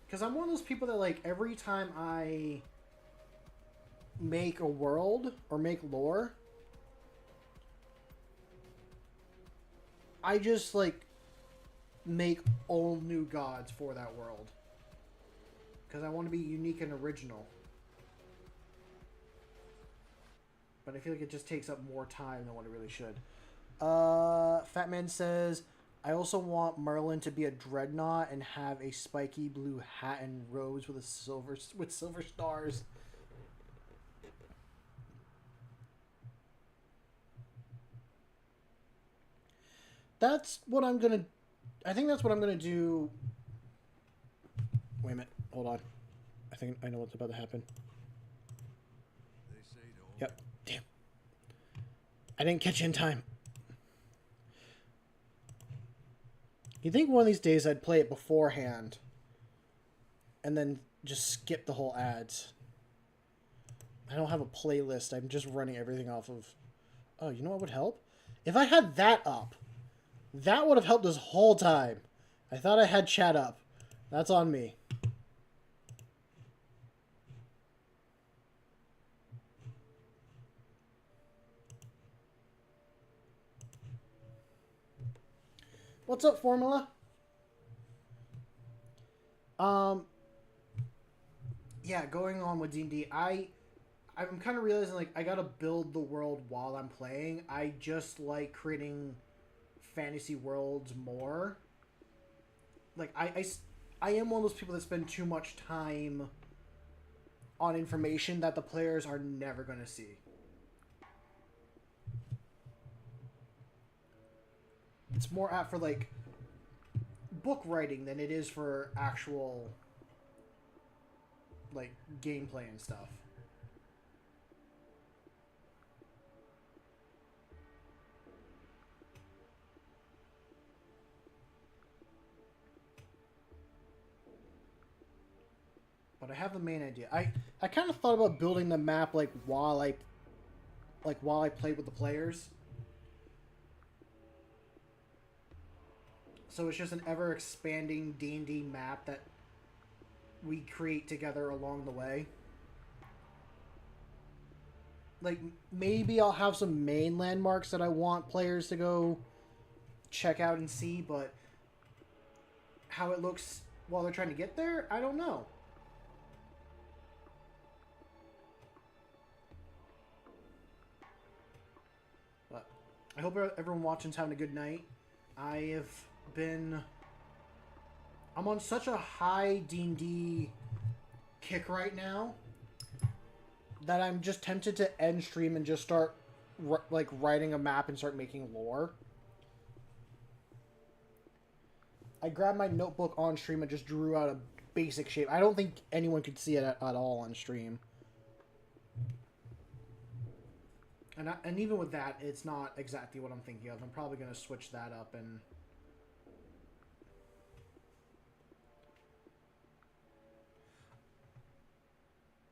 Because I'm one of those people that, like, every time I make a world or make lore, I just, like, make all new gods for that world. Because I want to be unique and original. But I feel like it just takes up more time than what it really should. Fat Man says, I also want Merlin to be a dreadnought and have a spiky blue hat and robes with silver stars. That's what I'm gonna... I think that's what I'm gonna do... Wait a minute. Hold on. I think I know what's about to happen. Yep. Damn. I didn't catch you in time. You think one of these days I'd play it beforehand and then just skip the whole ads. I don't have a playlist. I'm just running everything off of... Oh, you know what would help? If I had that up, that would have helped this whole time. I thought I had chat up. That's on me. What's up, Formula? Yeah, going on with D&D, I'm kind of realizing, like, I gotta build the world while I'm playing. I just like creating fantasy worlds more. Like, I am one of those people that spend too much time on information that the players are never gonna see. It's more apt for, like, book writing than it is for actual, like, gameplay and stuff. But I have the main idea. I kind of thought about building the map, like, while I played with the players. So it's just an ever-expanding D&D map that we create together along the way. Like, maybe I'll have some main landmarks that I want players to go check out and see, but how it looks while they're trying to get there, I don't know. But I hope everyone watching's having a good night. I'm on such a high D&D kick right now that I'm just tempted to end stream and just start like writing a map and start making lore. I grabbed my notebook on stream and just drew out a basic shape. I don't think anyone could see it at all on stream. And even with that, it's not exactly what I'm thinking of. I'm probably going to switch that up and...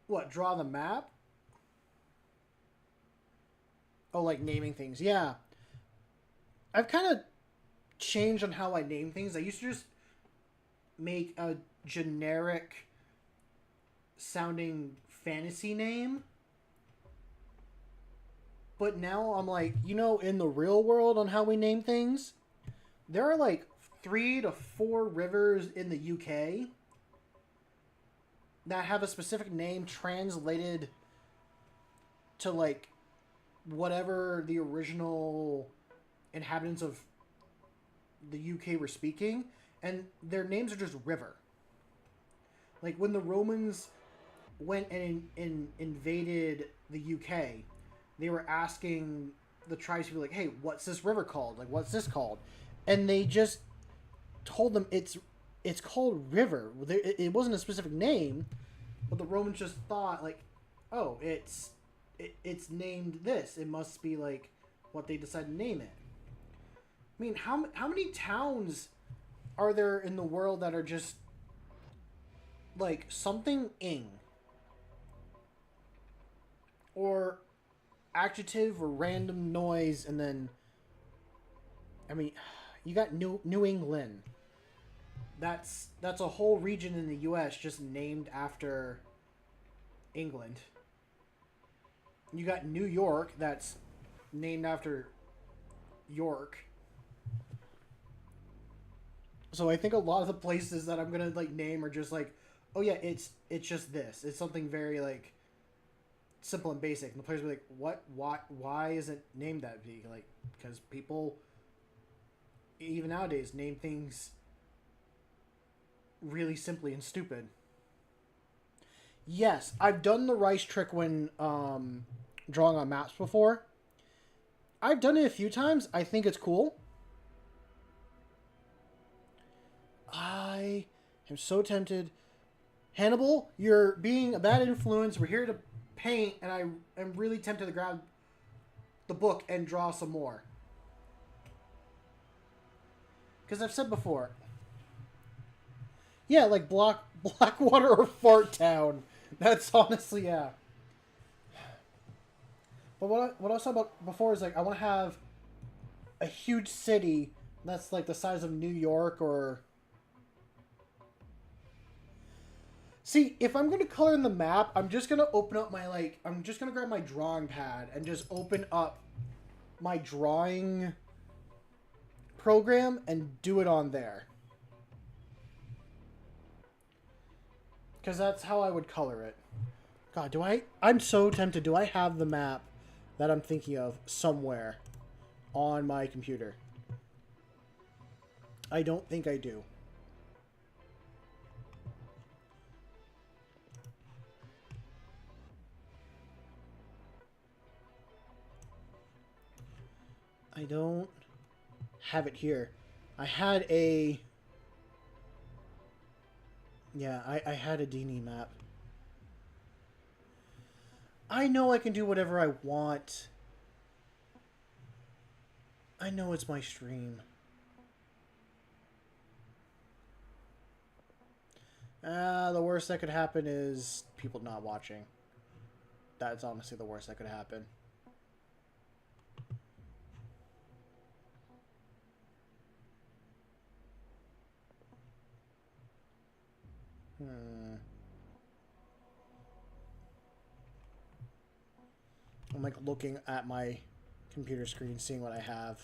What, draw the map? Oh, like naming things. Yeah. I've kind of changed on how I name things. I used to just make a generic sounding fantasy name. But now I'm like, you know, in the real world on how we name things, there are like 3 to 4 rivers in the UK that have a specific name translated to, like, whatever the original inhabitants of the UK were speaking, and their names are just river. Like, when the Romans went and invaded the UK, they were asking the tribes to be like, hey, what's this river called? Like, what's this called? And they just told them it's called river. It wasn't a specific name, but the Romans just thought, like, oh, it's named this. It must be, like, what they decided to name it. I mean, how many towns are there in the world that are just like something ing or adjective or random noise, and then I mean, you got New England. That's a whole region in the U.S. just named after England. You got New York, that's named after York. So I think a lot of the places that I'm gonna like name are just like, oh yeah, it's just this. It's something very like simple and basic. And the players will be like, what? Why is it named that? Like, because people, even nowadays, name things really simply and stupid. Yes, I've done the rice trick when drawing on maps before. I've done it a few times. I think it's cool. I am so tempted. Hannibal, you're being a bad influence. We're here to paint, and I am really tempted to grab the book and draw some more. Because I've said before. Yeah, like Blackwater or Fart Town. That's honestly, yeah. But what I was talking about before is like, I want to have a huge city that's like the size of New York or... See, if I'm going to color in the map, I'm just going to open up my, like... I'm just going to grab my drawing pad and just open up my drawing program and do it on there. Because that's how I would color it. God, do I... I'm so tempted. Do I have the map that I'm thinking of somewhere on my computer? I don't think I do. I don't have it here. I had a... Yeah, I had a Dini map. I know I can do whatever I want. I know it's my stream. The worst that could happen is people not watching. That's honestly the worst that could happen. I'm like looking at my computer screen, seeing what I have.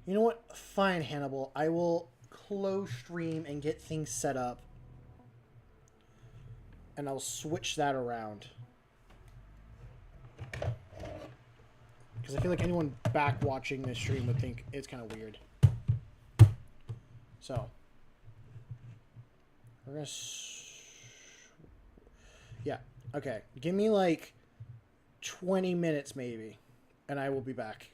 You know what? Fine, Hannibal. I will close stream and get things set up. And I'll switch that around. Because I feel like anyone back watching this stream would think it's kind of weird. So. We're going to... Yeah. Okay. Give me like 20 minutes maybe. And I will be back.